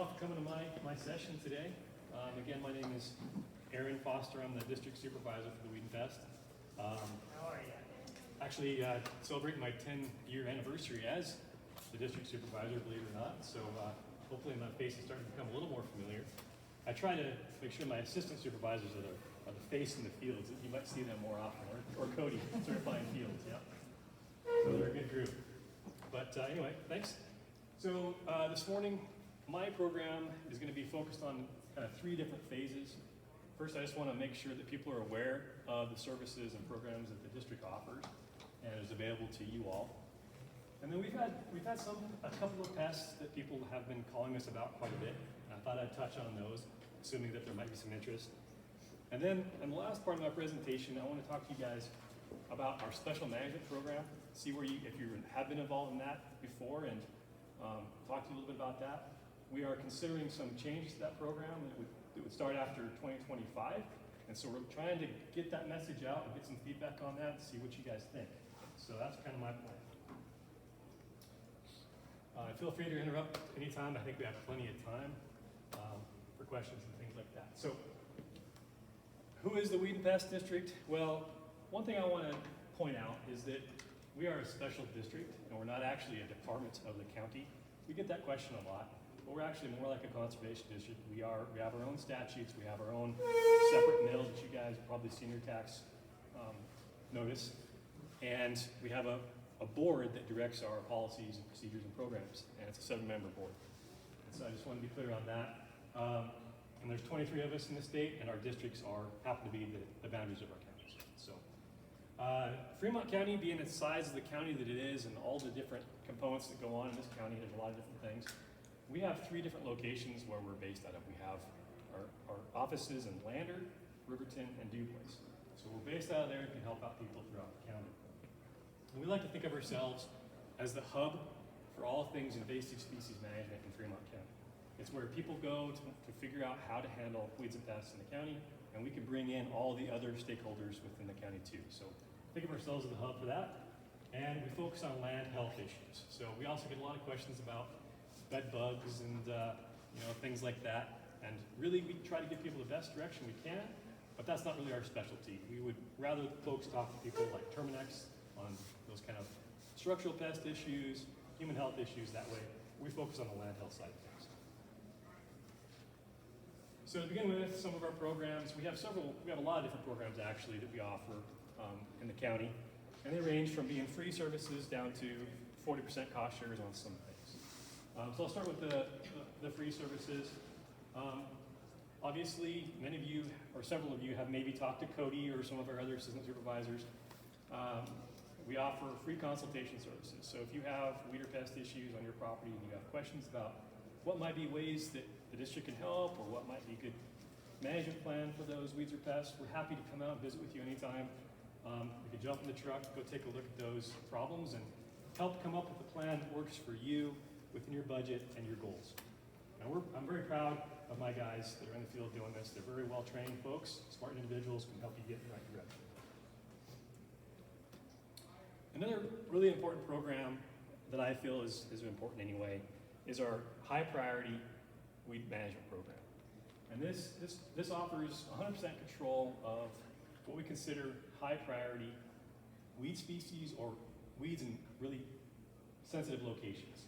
all for coming to my session today. Again, my name is Aaron Foster. I'm the district supervisor for the Weed and Pest. How are you? Actually, celebrating my 10-year anniversary as the district supervisor, believe it or not. So hopefully my face is starting to become a little more familiar. I try to make sure my assistant supervisors are the face in the fields. You might see them more often, or Cody, certifying fields, yeah. So they're a good group. But anyway, thanks. So this morning, my program is going to be focused on kind of 3 different phases. First, I just want to make sure that people are aware of the services and programs that the district offers and is available to you all. And then we've had a couple of pests that people have been calling us about quite a bit. And I thought I'd touch on those, assuming that there might be some interest. And then in the last part of my presentation, I want to talk to you guys about our special management program. See where if you have been involved in that before, and talk to you a little bit about that. We are considering some changes to that program that would start after 2025. And so we're trying to get that message out and get some feedback on that and see what you guys think. So that's kind of my plan. Feel free to interrupt anytime. I think we have plenty of time for questions and things like that. So who is the Weed and Pest District? Well, one thing I want to point out is that we are a special district, and we're not actually a department of the county. We get that question a lot, but we're actually more like a conservation district. We have our own statutes, we have our own separate mill that you guys have probably seen your tax notice, and we have a board that directs our policies and procedures and programs, and it's a 7-member board. And so I just want to be clear on that. And there's 23 of us in the state, and our districts happen to be the boundaries of our counties. So. Fremont County, being the size of the county that it is and all the different components that go on in this county, there's a lot of different things. We have 3 different locations where we're based out of. We have our offices in Lander, Riverton, and DuBois. So we're based out of there and can help out people throughout the county. And we like to think of ourselves as the hub for all things invasive species management in Fremont County. It's where people go to figure out how to handle weeds and pests in the county, and we can bring in all the other stakeholders within the county too. So think of ourselves as the hub for that, and we focus on land health issues. So we also get a lot of questions about bed bugs and things like that. And really, we try to give people the best direction we can, but that's not really our specialty. We would rather folks talk to people like Terminex on those kind of structural pest issues, human health issues. That way, we focus on the land health side of things. So to begin with, some of our programs, we have a lot of different programs actually that we offer in the county, and they range from being free services down to 40% cost shares on some things. So I'll start with the free services. Obviously, many of you, or several of you, have maybe talked to Cody or some of our other assistant supervisors. We offer free consultation services. So if you have weed or pest issues on your property and you have questions about what might be ways that the district can help, or what might be a good management plan for those weeds or pests, we're happy to come out and visit with you anytime. We can jump in the truck, go take a look at those problems, and help come up with a plan that works for you within your budget and your goals. Now, I'm very proud of my guys that are in the field doing this. They're very well-trained folks, smart individuals, can help you get in the right direction. Another really important program that I feel is important anyway is our high priority weed management program. And this offers 100% control of what we consider high priority weed species or weeds in really sensitive locations.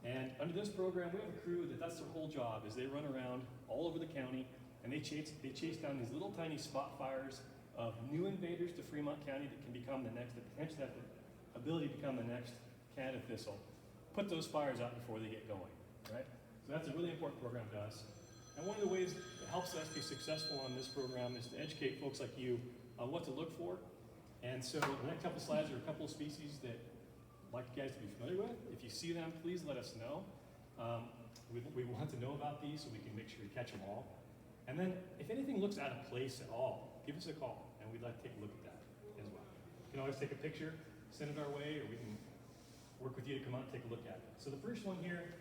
And under this program, we have a crew that's their whole job, is they run around all over the county and they chase down these little tiny spot fires of new invaders to Fremont County that can become that potentially have the ability to become the next Canada thistle. Put those fires out before they get going, right? So that's a really important program to us. And one of the ways that helps us be successful on this program is to educate folks like you on what to look for. And so the next couple of slides are a couple of species that I'd like you guys to be familiar with. If you see them, please let us know. We want to know about these so we can make sure we catch them all. And then if anything looks out of place at all, give us a call and we'd like to take a look at that as well. You can always take a picture, send it our way, or we can work with you to come out and take a look at it. So the first one here,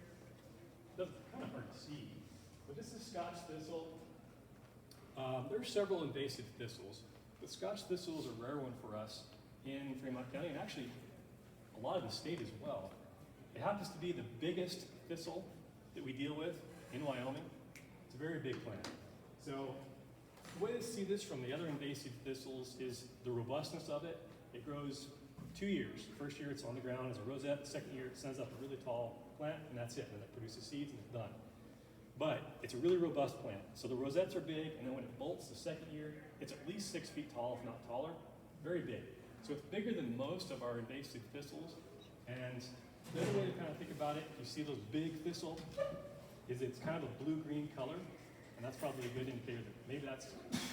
that's kind of hard to see, but this is Scotch thistle. There are several invasive thistles, but Scotch thistle is a rare one for us in Fremont County, and actually a lot of the state as well. It happens to be the biggest thistle that we deal with in Wyoming. It's a very big plant. So the way to see this from the other invasive thistles is the robustness of it. It grows 2 years. The first year it's on the ground as a rosette. The second year it sends up a really tall plant, and that's it. And it produces seeds, and it's done. But it's a really robust plant. So the rosettes are big, and then when it bolts the second year, it's at least 6 feet tall, if not taller. Very big. So it's bigger than most of our invasive thistles. And the other way to kind of think about it, you see those big thistle, is it's kind of a blue-green color, and that's probably a good indicator that maybe that's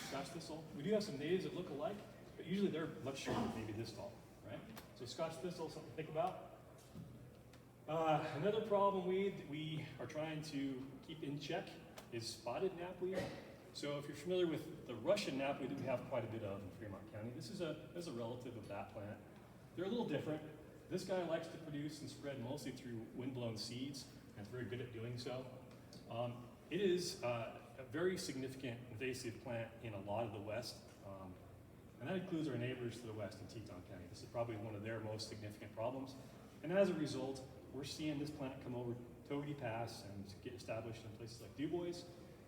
Scotch thistle. We do have some natives that look alike, but usually they're much shorter, maybe this tall, right? So Scotch thistle, something to think about. Another problem weed that we are trying to keep in check is spotted knapweed. So if you're familiar with the Russian knapweed that we have quite a bit of in Fremont County, this is a relative of that plant. They're a little different. This guy likes to produce and spread mostly through windblown seeds, and it's very good at doing so. It is a very significant invasive plant in a lot of the West, and that includes our neighbors to the west in Teton County. This is probably one of their most significant problems. And as a result, we're seeing this plant come over Togety Pass and get established in places like DuBois.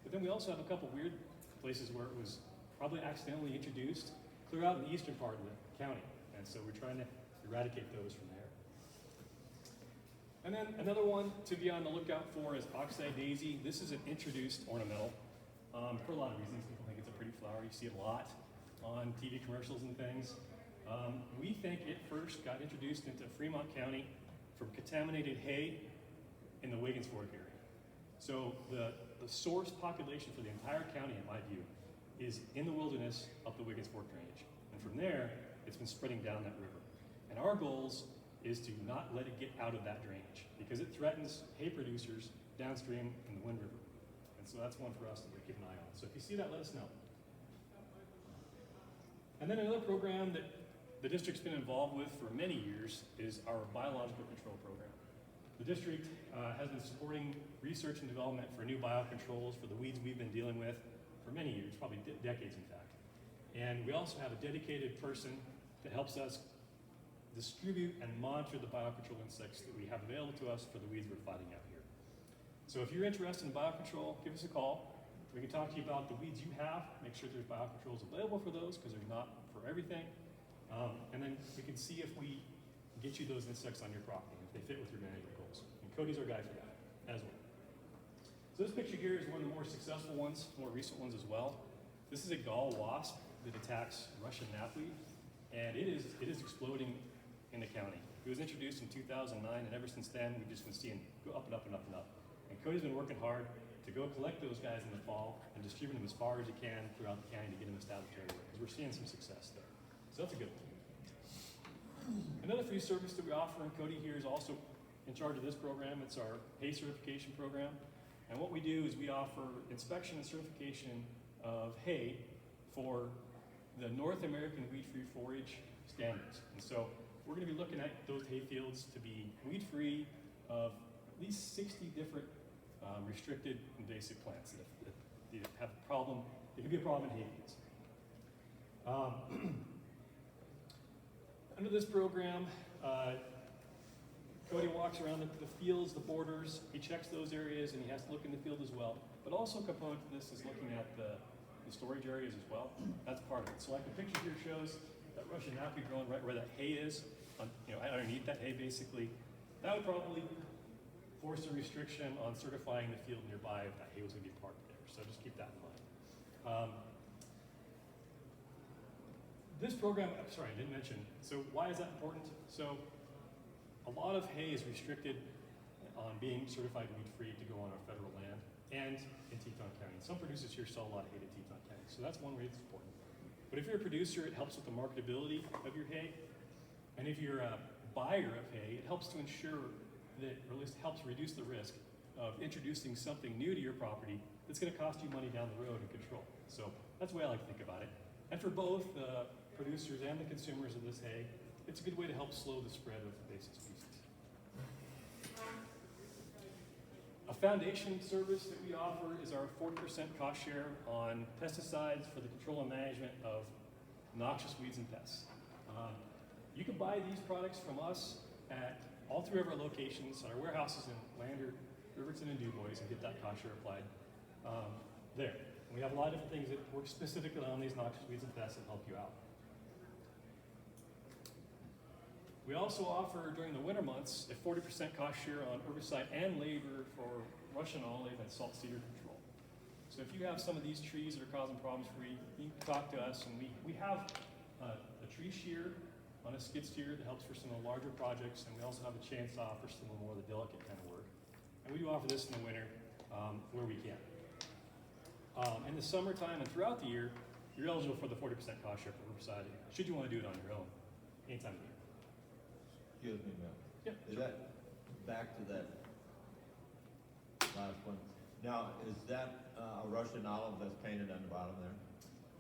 But then we also have a couple weird places where it was probably accidentally introduced, clear out in the eastern part of the county. And so we're trying to eradicate those from there. And then another one to be on the lookout for is oxeye daisy. This is an introduced ornamental for a lot of reasons. People think it's a pretty flower. You see it a lot on TV commercials and things. We think it first got introduced into Fremont County from contaminated hay in the Wiggins Fork area. So the source population for the entire county, in my view, is in the wilderness up the Wiggins Fork drainage. And from there, it's been spreading down that river. And our goals is to not let it get out of that drainage because it threatens hay producers downstream in the Wind River. And so that's one for us to keep an eye on. So if you see that, let us know. And then another program that the district's been involved with for many years is our biological control program. The district has been supporting research and development for new biocontrols for the weeds we've been dealing with for many years, probably decades in fact. And we also have a dedicated person that helps us distribute and monitor the biocontrol insects that we have available to us for the weeds we're fighting out here. So if you're interested in biocontrol, give us a call. We can talk to you about the weeds you have, make sure there's biocontrols available for those because there's not for everything. And then we can see if we get you those insects on your property, if they fit with your management goals. And Cody's our guy for that as well. So this picture here is one of the more successful ones, more recent ones as well. This is a gall wasp that attacks Russian knapweed, and it is exploding in the county. It was introduced in 2009, and ever since then, we've just been seeing go up and up and up and up. And Cody's been working hard to go collect those guys in the fall and distribute them as far as he can throughout the county to get them established everywhere, because we're seeing some success there. So that's a good thing. Another free service that we offer, and Cody here is also in charge of this program. It's our hay certification program. And what we do is we offer inspection and certification of hay for the North American weed-free forage standards. And so we're going to be looking at those hay fields to be weed-free of at least 60 different restricted invasive plants that have a problem. It could be a problem in hay fields. Under this program, Cody walks around the fields, the borders, he checks those areas, and he has to look in the field as well. But also a component to this is looking at the storage areas as well. That's part of it. So like the picture here shows that Russian knapweed growing right where that hay is, underneath that hay basically. That would probably force a restriction on certifying the field nearby if that hay was going to be parked there. So just keep that in mind. This program, I'm sorry, I didn't mention. So why is that important? So a lot of hay is restricted on being certified weed-free to go on our federal land and in Teton County. Some producers here sell a lot of hay to Teton County, so that's one reason it's important. But if you're a producer, it helps with the marketability of your hay. And if you're a buyer of hay, it helps to ensure that, or at least helps reduce the risk of introducing something new to your property that's going to cost you money down the road in control. So that's the way I like to think about it. And for both the producers and the consumers of this hay, it's a good way to help slow the spread of invasive species. A foundation service that we offer is our 40% cost share on pesticides for the control and management of noxious weeds and pests. You can buy these products from us at all three of our locations, our warehouses in Lander, Riverton and Du Bois and get that cost share applied there. And we have a lot of different things that work specifically on these noxious weeds and pests that help you out. We also offer during the winter months a 40% cost share on herbicide and labor for Russian olive and salt cedar control. So if you have some of these trees that are causing problems for you, you can talk to us, and we have a tree shear on a skid steer that helps for some of the larger projects, and we also have a chainsaw for some of the more of the delicate kind of work. And we do offer this in the winter where we can. In the summertime and throughout the year, you're eligible for the 40% cost share for herbicide, should you want to do it on your own, anytime of the year. Excuse me, ma'am. Yeah. Is that, back to that last one, now, is that a Russian olive that's painted on the bottom there?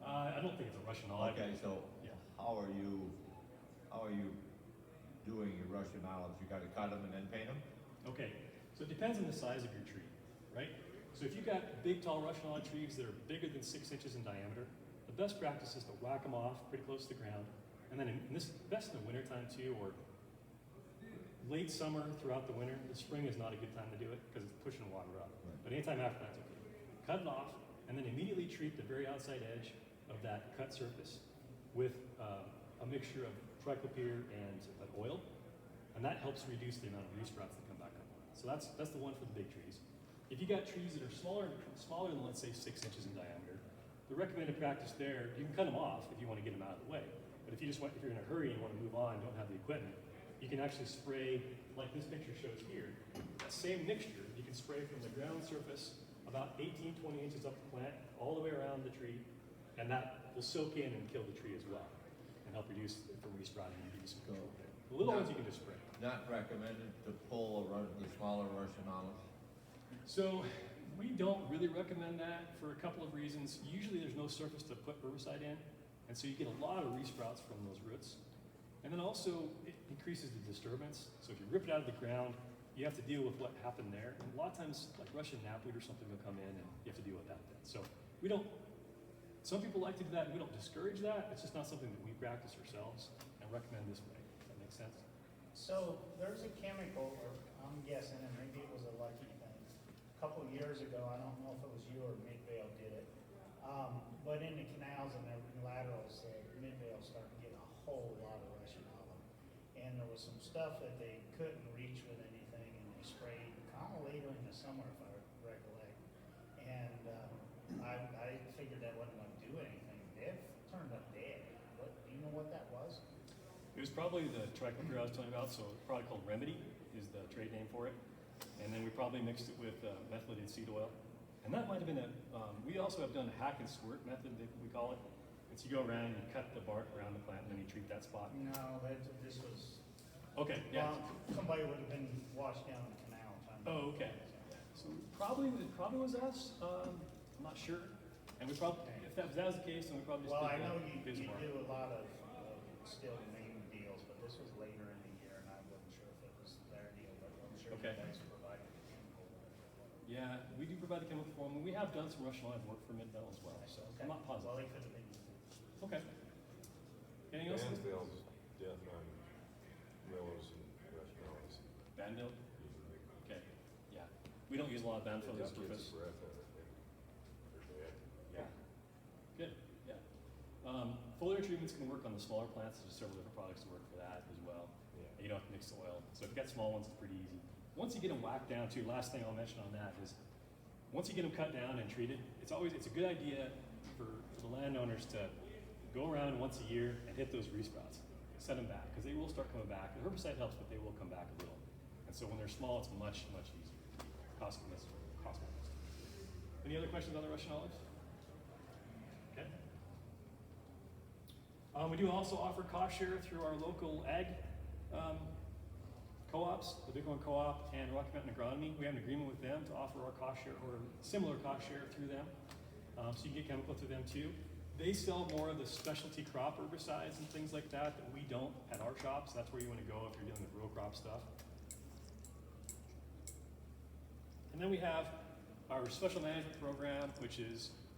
I don't think it's a Russian olive. Okay, so Yeah. how are you doing your Russian olives? You gotta cut them and then paint them? Okay, so it depends on the size of your tree, right? So if you've got big, tall Russian olive trees that are bigger than 6 inches in diameter, the best practice is to whack them off pretty close to the ground. And then this best in the wintertime too, or late summer throughout the winter. The spring is not a good time to do it because it's pushing water up. Right. But anytime after that's okay. Cut it off and then immediately treat the very outside edge of that cut surface with a mixture of triclopyr and an oil. And that helps reduce the amount of leaf sprouts that come back up. So that's the one for the big trees. If you got trees that are smaller than let's say 6 inches in diameter, the recommended practice there, you can cut them off if you want to get them out of the way. But if you're in a hurry and you want to move on, don't have the equipment, you can actually spray, like this picture shows here, that same mixture, you can spray from the ground surface about 18, 20 inches up the plant, all the way around the tree, and that will soak in and kill the tree as well, and help reduce it from resprouting and give you some control there. The little ones you can just spray. Not recommended to pull the smaller Russian olives? So we don't really recommend that for a couple of reasons. Usually there's no surface to put herbicide in, and so you get a lot of resprouts from those roots. And then also, it increases the disturbance. So if you rip it out of the ground, you have to deal with what happened there. And a lot of times, like Russian knapweed or something will come in and you have to deal with that then. So we don't, some people like to do that and we don't discourage that. It's just not something that we practice ourselves and recommend this way. Does that make sense? So there's a chemical, or I'm guessing, and maybe it was a lucky thing. A couple of years ago, I don't know if it was you or Midvale did it, but in the canals and the laterals, Midvale started getting a whole lot of Russian olive. And there was some stuff that they couldn't reach with anything, and they sprayed kind of later in the summer, if I recollect. And I figured that wasn't going to do anything. It turned up dead. Do you know what that was? It was probably the triclopyr I was telling you about, so it's probably called Remedy is the trade name for it. And then we probably mixed it with methylated seed oil. And that might have been we also have done a hack and squirt method, that we call it. And so you go around and you cut the bark around the plant and then you treat that spot. No, this was, Okay, yeah. somebody would have been washed down the canal. Oh, okay. So it probably was us. I'm not sure. And we probably, if that was the case, then we probably just Well, did I know that you biz bark. do a lot of still main deals, but this was later in the year, and I wasn't sure if it was their deal, but I'm sure you Okay. guys provided the chemical. Yeah, we do provide the chemical form, and we have done some Russian olive work for Midvale as well, so Okay. I'm not Well, positive. they could have been. Okay. Anything else? Mansfield's death on willows and Russian olives. Banville? Okay, yeah. We don't use a lot of Banville It as gets surface. a breath out of it. They're dead. Yeah. Good, yeah. Foliar treatments can work on the smaller plants. There's several different products to work for that as well. Yeah. And you don't have to mix the oil. So if you got small ones, it's pretty easy. Once you get them whacked down too, last thing I'll mention on that is, once you get them cut down and treated, it's a good idea for the landowners to go around once a year and hit those resprouts. Set them back, because they will start coming back. The herbicide helps, but they will come back a little. And so when they're small, it's much, much easier. Cost wise. Any other questions on the Russian olives? Okay. We do also offer cost share through our local ag co-ops, the Bighorn Co-op and Rocky Mountain Agronomy. We have an agreement with them to offer our cost share or similar cost share through them. So you can get chemical through them too. They sell more of the specialty crop herbicides and things like that we don't at our shops. That's where you want to go if you're dealing with row crop stuff. And then we have our special management program, which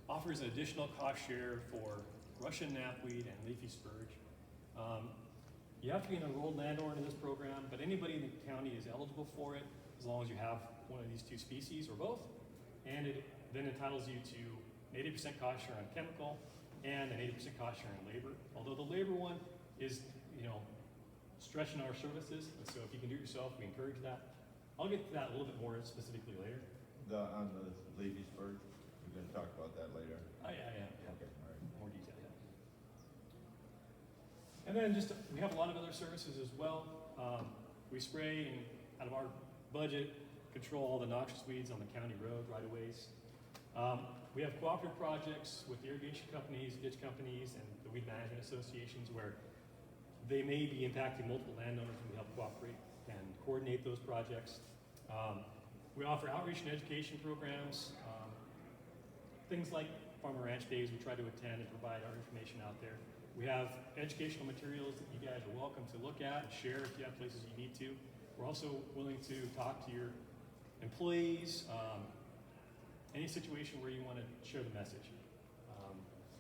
offers an additional cost share for Russian knapweed and leafy spurge. You have to be an enrolled landowner in this program, but anybody in the county is eligible for it as long as you have one of these two species or both, and it then entitles you to an 80% cost share on chemical and an 80% cost share on labor. Although the labor one is, stretching our services, and so if you can do it yourself, we encourage that. I'll get to that a little bit more specifically later. On the leafy spurt, we're gonna talk about that later. Yeah. Okay, all right. More detail, yeah. And then we have a lot of other services as well. We spray and out of our budget, control all the noxious weeds on the county road right-of-ways. We have cooperative projects with irrigation companies, ditch companies, and the weed management associations where they may be impacting multiple landowners, and we help cooperate and coordinate those projects. We offer outreach and education programs, things like Farmer Ranch Days we try to attend and provide our information out there. We have educational materials that you guys are welcome to look at and share if you have places you need to. We're also willing to talk to your employees, any situation where you want to share the message.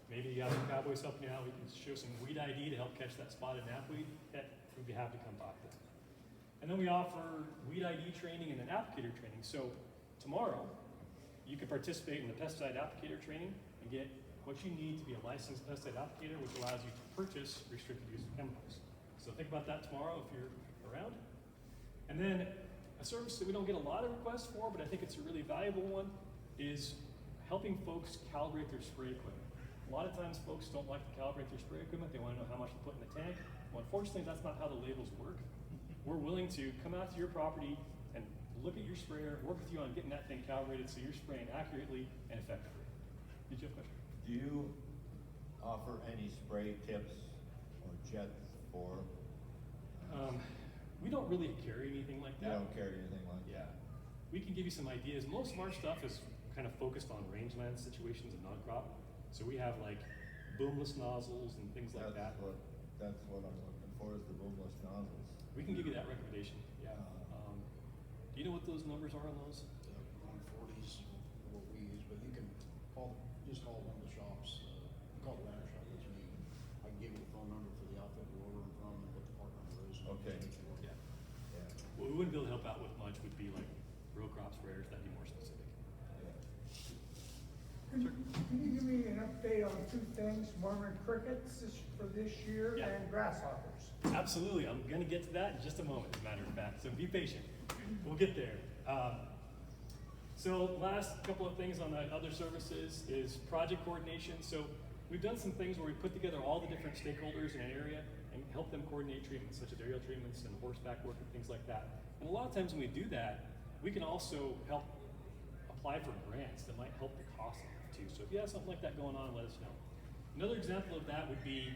Maybe you have some cowboys helping you out, we can show some weed ID to help catch that spotted knapweed. We'd be happy to come talk to them. And then we offer weed ID training and an applicator training. So tomorrow, you can participate in the pesticide applicator training and get what you need to be a licensed pesticide applicator, which allows you to purchase restricted use chemicals. So think about that tomorrow if you're around. And then a service that we don't get a lot of requests for, but I think it's a really valuable one, is helping folks calibrate their spray equipment. A lot of times folks don't like to calibrate their spray equipment, they want to know how much to put in the tank. Well, unfortunately, that's not how the labels work. We're willing to come out to your property and look at your sprayer, work with you on getting that thing calibrated so you're spraying accurately and effectively. Did you have a question? Do you offer any spray tips or jets for? We don't really carry anything like You that. don't carry anything like Yeah. that? We can give you some ideas. Most of our stuff is kind of focused on rangeland situations and non-crop. So we have like boomless nozzles and things like that. That's what I'm looking for, is the boomless nozzles. We can give you that recommendation, yeah. Do you know what those numbers are on those? 140s what we use, but you can just call one of the shops, call the ladder shop, that's me. I can give you the phone number for the outfit we're ordering from and what the part number is. Okay. Yeah. Yeah. What we wouldn't be able to help out with much would be like row crop sprayers, that'd be more specific. Can you give me an update on two things, Mormon crickets for this year Yeah. and grasshoppers? Absolutely, I'm gonna get to that in just a moment, as a matter of fact, so be patient. We'll get there. So last couple of things on the other services is project coordination. So we've done some things where we put together all the different stakeholders in an area and help them coordinate treatments, such as aerial treatments and horseback work and things like that. And a lot of times when we do that, we can also help apply for grants that might help the cost of it too. So if you have something like that going on, let us know. Another example of that would be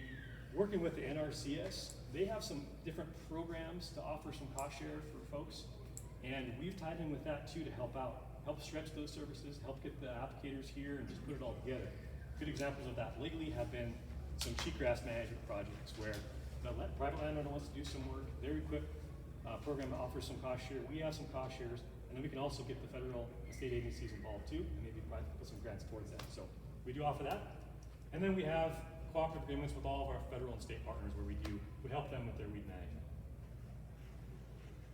working with the NRCS. They have some different programs to offer some cost share for folks. And we've tied in with that too to help out, help stretch those services, help get the applicators here and just put it all together. Good examples of that lately have been some cheatgrass management projects where the private landowner wants to do some work, their equip program offers some cost share, we have some cost shares, and then we can also get the federal and state agencies involved too, and maybe put some grants towards that. So we do offer that. And then we have cooperative agreements with all of our federal and state partners where we help them with their weed management.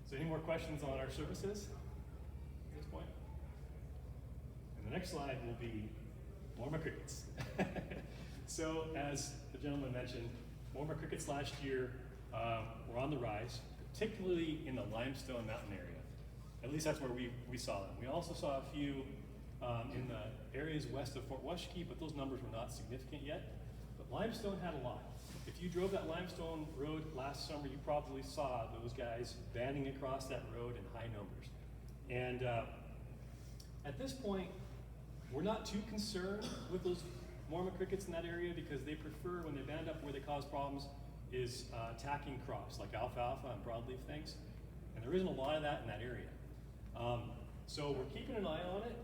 So any more questions on our services at this point? And the next slide will be Mormon crickets. So as the gentleman mentioned, Mormon crickets last year were on the rise, particularly in the Limestone Mountain area. At least that's where we saw them. We also saw a few in the areas west of Fort Washakie, but those numbers were not significant yet. But Limestone had a lot. If you drove that Limestone road last summer, you probably saw those guys banding across that road in high numbers. And at this point, we're not too concerned with those Mormon crickets in that area because they prefer, when they band up where they cause problems, is attacking crops like alfalfa and broadleaf things. And there isn't a lot of that in that area. So we're keeping an eye on it.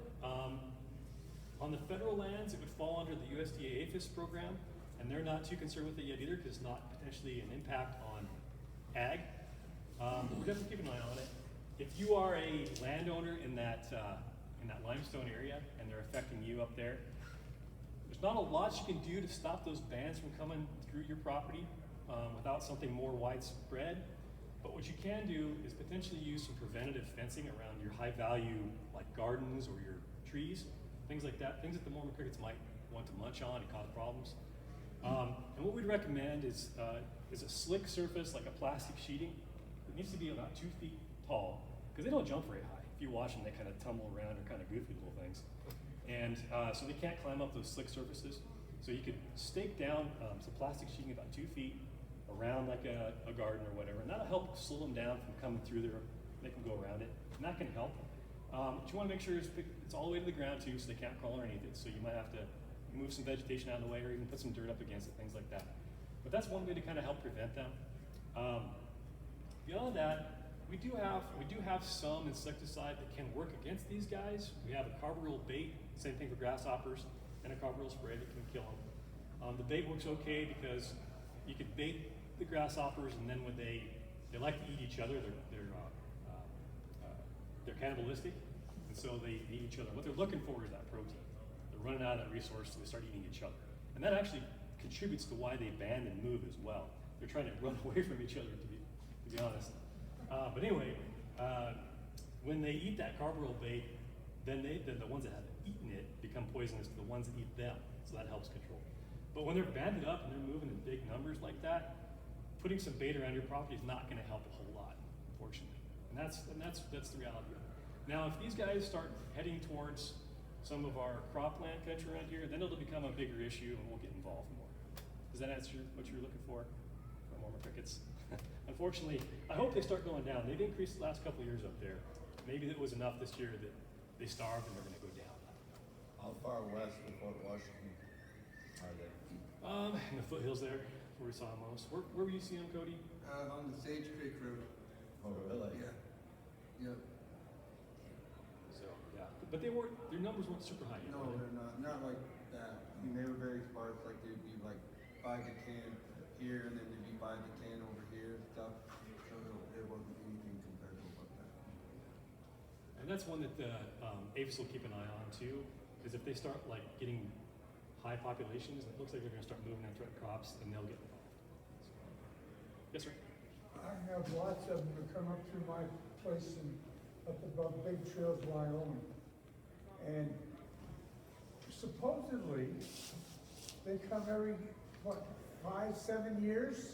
On the federal lands, it would fall under the USDA APHIS program, and they're not too concerned with it yet either because it's not potentially an impact on ag. We're definitely keeping an eye on it. If you are a landowner in that limestone area and they're affecting you up there, there's not a lot you can do to stop those bands from coming through your property without something more widespread. But what you can do is potentially use some preventative fencing around your high value, like gardens or your trees, things like that, things that the Mormon crickets might want to munch on and cause problems. And what we'd recommend is a slick surface, like a plastic sheeting. It needs to be about 2 feet tall, because they don't jump very high. If you watch them, they kind of tumble around, they're kind of goofy little things. And so they can't climb up those slick surfaces. So you could stake down some plastic sheeting about 2 feet around like a garden or whatever, and that'll help slow them down from coming through there, make them go around it, and that can help. But you want to make sure it's all the way to the ground too, so they can't crawl underneath it. So you might have to move some vegetation out of the way, or even put some dirt up against it, things like that. But that's one way to kind of help prevent them. Beyond that, we do have some insecticide that can work against these guys. We have a carbaryl bait, same thing for grasshoppers, and a carbaryl spray that can kill them. The bait works okay because you could bait the grasshoppers, and then when they like to eat each other, they're cannibalistic, and so they eat each other. What they're looking for is that protein. They're running out of that resource, so they start eating each other, and that actually contributes to why they band and move as well. They're trying to run away from each other, to be honest. But anyway, when they eat that carbaryl bait, then the ones that have eaten it become poisonous to the ones that eat them, so that helps control. But when they're banded up and they're moving in big numbers like that, putting some bait around your property is not going to help a whole lot, unfortunately. And that's the reality of it. Now, if these guys start heading towards some of our cropland country around here, then it'll become a bigger issue and we'll get involved more. Does that answer what you're looking for Mormon crickets? Unfortunately, I hope they start going down. They've increased the last couple of years up there. Maybe it was enough this year that they starved and they're going to go down. How far west of Fort Washington are they? In the foothills there, where we saw them most. Where were you seeing them, Cody? On the Sage Creek Road. Oh, really? Yeah. Yep. So yeah, but their numbers weren't super high. Yet, No, were they? they're not like that. I mean, they were very sparse. Like they'd be like 5 to 10 here, and then they'd be 5 to 10 over here and stuff. So it wasn't anything comparable like that. And that's one that the Avis will keep an eye on too, is if they start like getting high populations, it looks like they're going to start moving and threaten crops, and they'll get involved. So, yes, sir. I have lots of them that come up through my place and up above Big Trails, Wyoming. And supposedly, they come every, 5-7 years?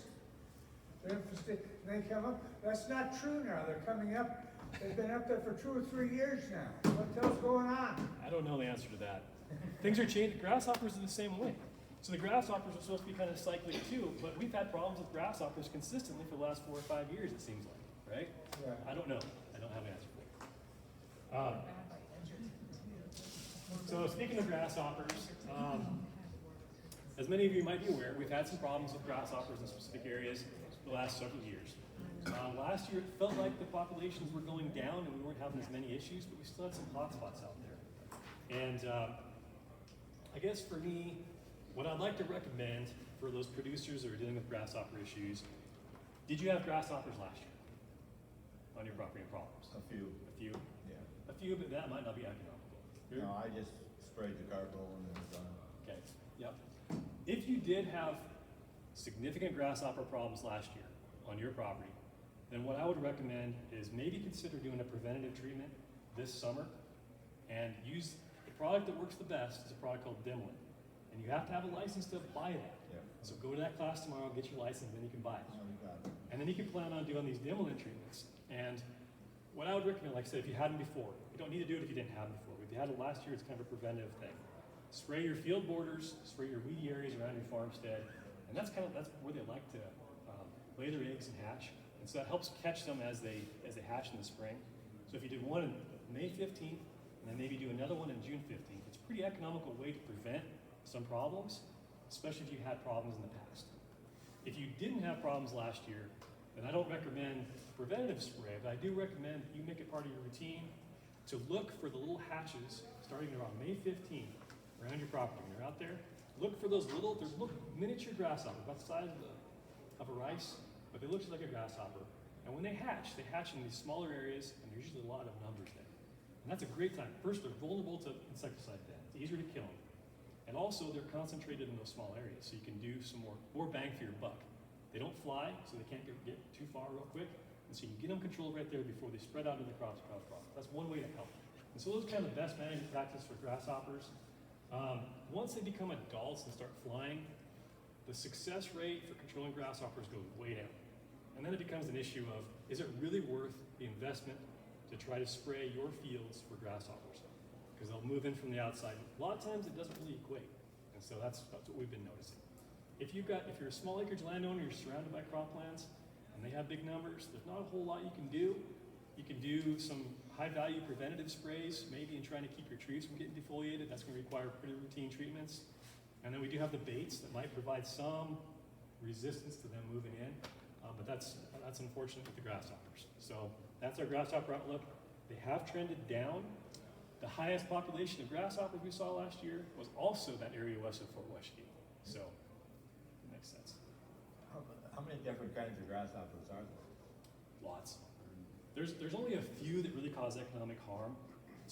They're interested, they come up. That's not true now. They're coming up. They've been up there for 2 or 3 years now. What the hell's going on? I don't know the answer to that. Things are changing. Grasshoppers are the same way. So the grasshoppers are supposed to be kind of cyclic too, but we've had problems with grasshoppers consistently for the last 4 or 5 years, it seems like, right? Yeah. I don't know. I don't have an answer for it. So speaking of grasshoppers, as many of you might be aware, we've had some problems with grasshoppers in specific areas the last several years. Last year, it felt like the populations were going down and we weren't having as many issues, but we still had some hot spots out there. And I guess for me, what I'd like to recommend for those producers that are dealing with grasshopper issues, did you have grasshoppers last year on your property and problems? A few. A few? Yeah. A few, but that might not be economical. No, I just sprayed the carbaryl and then done. Okay, yep. If you did have significant grasshopper problems last year on your property, then what I would recommend is maybe consider doing a preventative treatment this summer and use the product that works the best is a product called Dimlin. And you have to have a license to buy that. Yeah. So go to that class tomorrow, get your license, then you can buy it. No, we got it. And then you can plan on doing these Dimlin treatments. And what I would recommend, like I said, if you had them before, you don't need to do it if you didn't have them before. If you had it last year, it's kind of a preventative thing. Spray your field borders, spray your weedy areas around your farmstead, and that's where they like to lay their eggs and hatch. And so that helps catch them as they hatch in the spring. So if you did one on May 15th, and then maybe do another one on June 15th, it's a pretty economical way to prevent some problems, especially if you had problems in the past. If you didn't have problems last year, then I don't recommend preventative spray, but I do recommend that you make it part of your routine to look for the little hatches starting around May 15th around your property. When you're out there, look for those little miniature grasshoppers, about the size of a rice, but they look just like a grasshopper. And when they hatch in these smaller areas, and there's usually a lot of numbers there. And that's a great time. First, they're vulnerable to insecticide then. It's easier to kill them. And also, they're concentrated in those small areas, so you can do some more bang for your buck. They don't fly, so they can't get too far real quick, And so you can get them controlled right there before they spread out into the crops. That's one way to help. And so those are kind of the best management practices for grasshoppers. Once they become adults and start flying, the success rate for controlling grasshoppers goes way down. And then it becomes an issue of, is it really worth the investment to try to spray your fields for grasshoppers? Because they'll move in from the outside. A lot of times it doesn't really equate. And so that's what we've been noticing. If you're a small acreage landowner, you're surrounded by croplands, and they have big numbers, there's not a whole lot you can do. You can do some high-value preventative sprays, maybe in trying to keep your trees from getting defoliated. That's going to require pretty routine treatments. And then we do have the baits that might provide some resistance to them moving in, but that's unfortunate with the grasshoppers. So that's our grasshopper outlook. They have trended down. The highest population of grasshoppers we saw last year was also that area west of Fort Washington. So it makes sense. How many different kinds of grasshoppers are there? Lots. There's only a few that really cause economic harm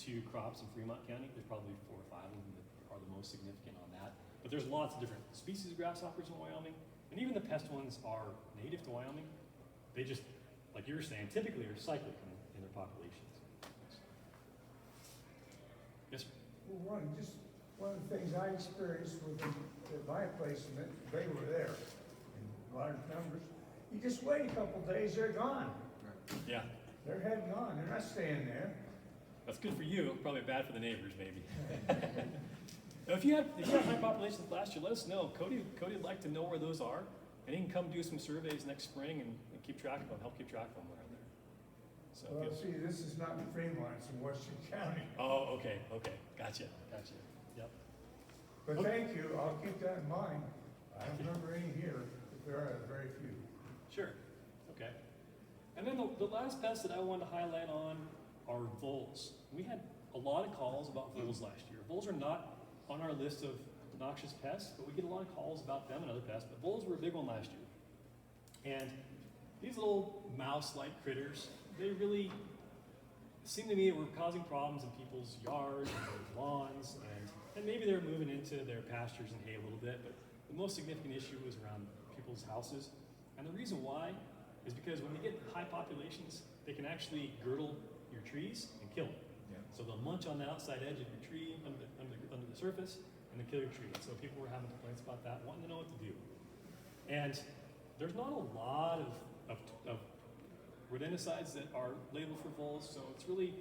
to crops in Fremont County. There's probably 4 or 5 of them that are the most significant on that. But there's lots of different species of grasshoppers in Wyoming, and even the pest ones are native to Wyoming. They just, like you were saying, typically are cyclic in their populations. Yes, sir? Well, one of the things I experienced with them at my place, and they were there in large numbers. You just wait a couple days, they're gone. Yeah. They're heading on, they're not staying there. That's good for you, probably bad for the neighbors, maybe. Now, if you have high populations last year, let us know. Cody would like to know where those are, and he can come do some surveys next spring and keep track of them, help keep track of them around there. So, Well, see, this is not in Fremont, it's in Washington County. oh, okay, gotcha. Yep. But Okay. thank you, I'll keep that in mind. I don't remember any here, but there are very few. Sure. Okay. And then the last pest that I wanted to highlight on are voles. We had a lot of calls about voles last year. Voles are not on our list of noxious pests, but we get a lot of calls about them and other pests. But voles were a big one last year. And these little mouse-like critters, they really seemed to me were causing problems in people's yards and their lawns, and maybe they were moving into their pastures and hay a little bit, but the most significant issue was around people's houses. And the reason why is because when they get high populations, they can actually girdle your trees and kill them. Yeah. So they'll munch on the outside edge of your tree, under the surface, and then kill your tree. So people were having complaints about that, wanting to know what to do. And there's not a lot of rodenticides that are labeled for voles, so it's really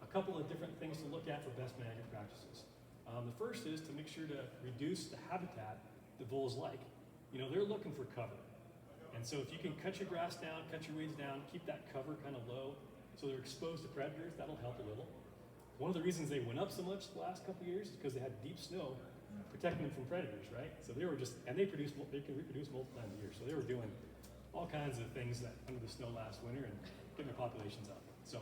a couple of different things to look at for best management practices. The first is to make sure to reduce the habitat that voles like. You know, they're looking for cover. And so if you can cut your grass down, cut your weeds down, keep that cover kind of low so they're exposed to predators, that'll help a little. One of the reasons they went up so much the last couple of years is because they had deep snow protecting them from predators, right? So they were and they can reproduce multiple times a year. So they were doing all kinds of things that under the snow last winter and getting their populations up. So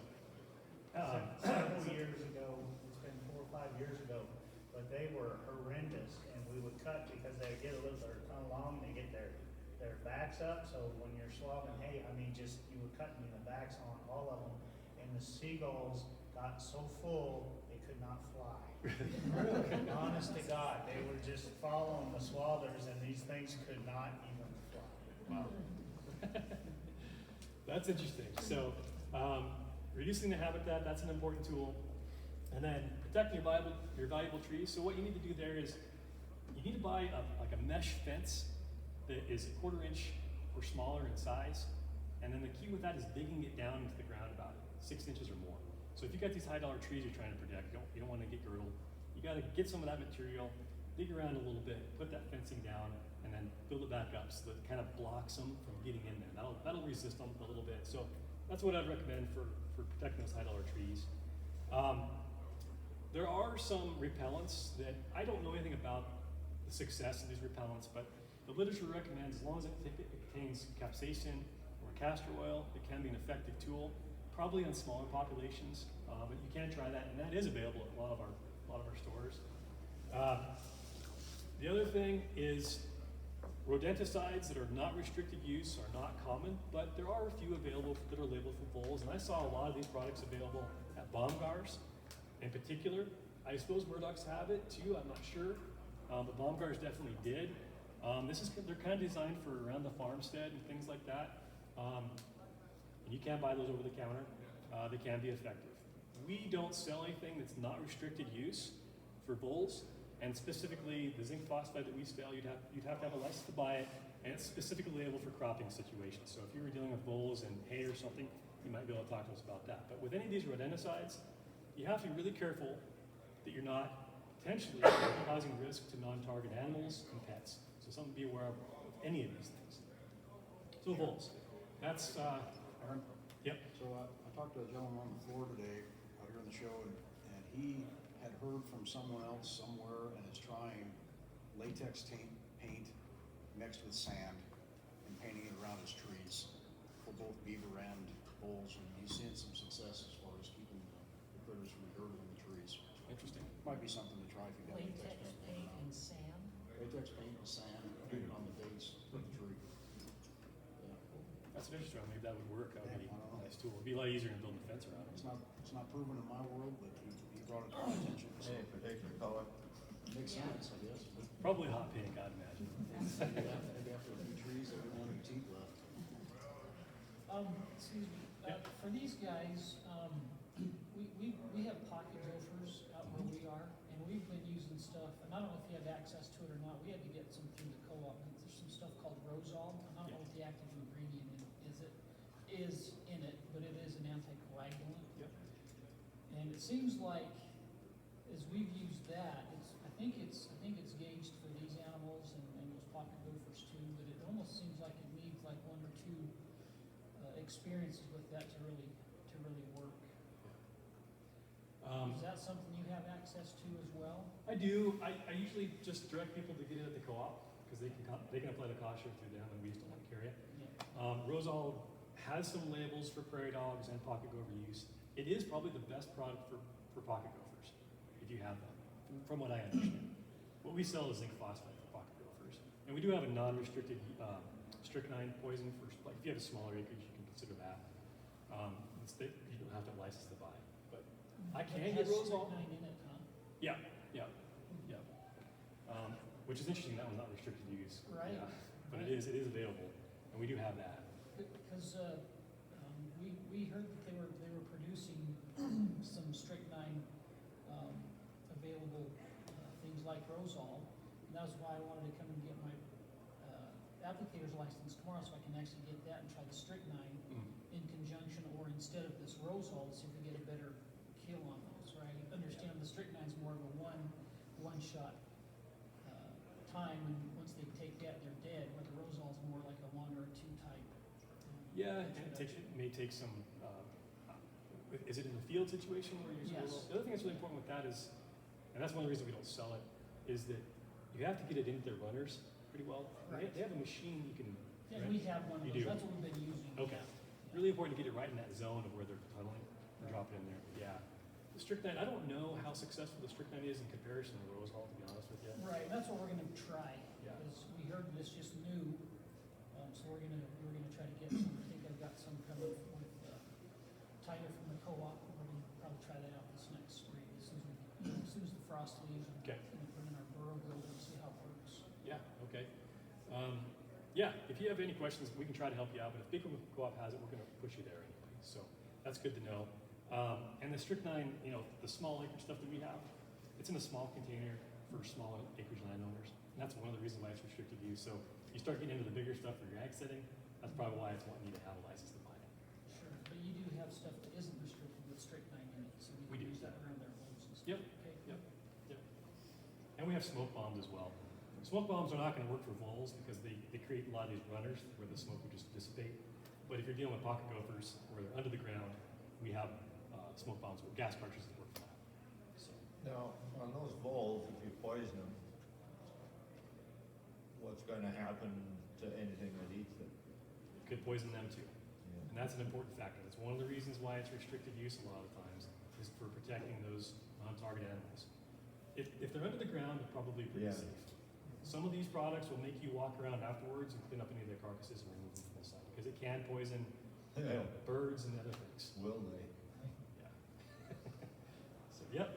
Several years ago, it's been 4 or 5 years ago, but they were horrendous, and we would cut because they get a little, they're kind of long, they get their backs up, so when you're swabbing hay, you were cutting the backs on all of them, and the seagulls got so full, they could not fly. Honest to God, they were just following the swathers, and these things could not even fly. wow. That's interesting. So reducing the habitat, that's an important tool. And then protecting your valuable trees. So what you need to do there is you need to buy a mesh fence that is 1/4 inch or smaller in size. And then the key with that is digging it down into the ground about 6 inches or more. So if you've got these high-dollar trees you're trying to protect, you don't want to get girdled. You got to get some of that material, dig around a little bit, put that fencing down, and then build it back up so that it kind of blocks them from getting in there. That'll resist them a little bit. So that's what I'd recommend for protecting those high-dollar trees. There are some repellents that I don't know anything about the success of these repellents, but the literature recommends as long as it contains capsaicin or castor oil, it can be an effective tool, probably on smaller populations, but you can try that, and that is available at a lot of our stores. The other thing is rodenticides that are not restricted use are not common, but there are a few available that are labeled for voles, and I saw a lot of these products available at Baumgars in particular. I suppose Murdoch's have it too, I'm not sure, but Baumgars definitely did. They're kind of designed for around the farmstead and things like that. and you can buy those over the counter. They can be effective. We don't sell anything that's not restricted use for voles, and specifically the zinc phosphide that we sell, you'd have to have a license to buy it, and it's specifically labeled for cropping situations. So if you were dealing with voles and hay or something, you might be able to talk to us about that. But with any of these rodenticides, you have to be really careful that you're not potentially causing risk to non-target animals and pets. So something to be aware of with any of these things. So voles, that's, Aaron? yep. So I talked to a gentleman on the floor today out here in the show, and he had heard from someone else somewhere and is trying latex paint mixed with sand and painting it around his trees for both beaver and voles, and he's seeing some success as far as keeping the critters from hurting the trees. Interesting. Might be something to try if you got latex Latex paint. paint and sand? Latex paint and sand painted on the base of the tree. Yeah. That's an interesting one. Maybe that would work. That would be Yeah, I don't know. a nice tool. It'd be a lot easier than building a fence around it. It's not proven in my world, but he brought it to my attention. So Any particular color? makes sense, I guess. Probably hot pink, I'd imagine. Maybe after a few trees, they won't have any teeth left. Excuse me, Yeah. for these guys, we have pocket gophers out where we are, and we've been using stuff, and I don't know if you have access to it or not, we had to get some through the co-op, there's some stuff called Rosol, and I don't know what the active ingredient is in it, but it is an anticoagulant. Yep. And it seems like, as we've used that, I think it's gauged for these animals and those pocket gophers too, but it almost seems like it needs like one or two experiences with that to really work. Is that something you have access to as well? I do. I usually just direct people to get it at the co-op because they can apply the cost share through them, and we just don't carry it. Yeah. Rosol has some labels for prairie dogs and pocket gopher use. It is probably the best product for pocket gophers if you have them, from what I understand. What we sell is zinc phosphide for pocket gophers, and we do have a non-restricted strychnine poison for, like, if you have a smaller acreage, you can consider that. You don't have to have a license to buy, but I can It get has Rosol. strychnine in it, huh? Yeah. Which is interesting, that one's not restricted use. Right. Yeah. But it is available, and we do have that. Because we heard that they were producing some strychnine available things like Rosol, and that's why I wanted to come and get my applicator's license tomorrow so I can actually get that and try the strychnine in conjunction or instead of this Rosol, see if we get a better kill on those, right? Understand the strychnine's more of a one shot time, and once they take that, they're dead, where the Rosol's more like a one or a two type. Yeah, and it may take some, is it in the field situation where you're using Yes. Rosol? The other thing that's really important with that is, and that's one of the reasons we don't sell it, is that you have to get it into their runners pretty well. Right. They have a machine you can. Yeah, rent. we have one of You those, do? that's what we've been using. Okay. Yeah. Really important to get it right in that zone of where they're tunneling and drop it in there. Yeah. The strychnine, I don't know how successful the strychnine is in comparison to Rosol, to be honest with you. Right, that's what we're gonna try, Yeah. because we heard this just new, so we're gonna try to get some, I think I've got some coming with Tyler from the co-op, we're gonna probably try that out this next spring, as soon as the frost leaves, and Okay. gonna put in our burrow builder and see how it works. Yeah, okay. Yeah, if you have any questions, we can try to help you out, but if Big Co-op has it, we're gonna push you there anyway, so that's good to know. And the strychnine, the small acreage stuff that we have, it's in a small container for small acreage landowners, and that's one of the reasons why it's restricted use. So you start getting into the bigger stuff for your ag setting, that's probably why it's wanting you to have a license to buy it. Sure, but you do have stuff that isn't restricted with strychnine in it, so We we do. can use that around their homes and stuff. Yep. Okay. Yep. And we have smoke bombs as well. Smoke bombs are not gonna work for voles because they create a lot of these runners where the smoke would just dissipate. But if you're dealing with pocket gophers where they're under the ground, we have smoke bombs with gas cartridges that work for that. So, Now, on those voles, if you poison them, what's gonna happen to anything that eats them? it could poison them too. And that's an important factor. That's one of the reasons why it's restricted use a lot of times, is for protecting those non-target animals. If they're under the ground, they're probably pretty Yeah. safe. Some of these products will make you walk around afterwards and clean up any of their carcasses and remove them from the site, because it can poison Yeah. birds and other things. Will they? Yeah. So, yep.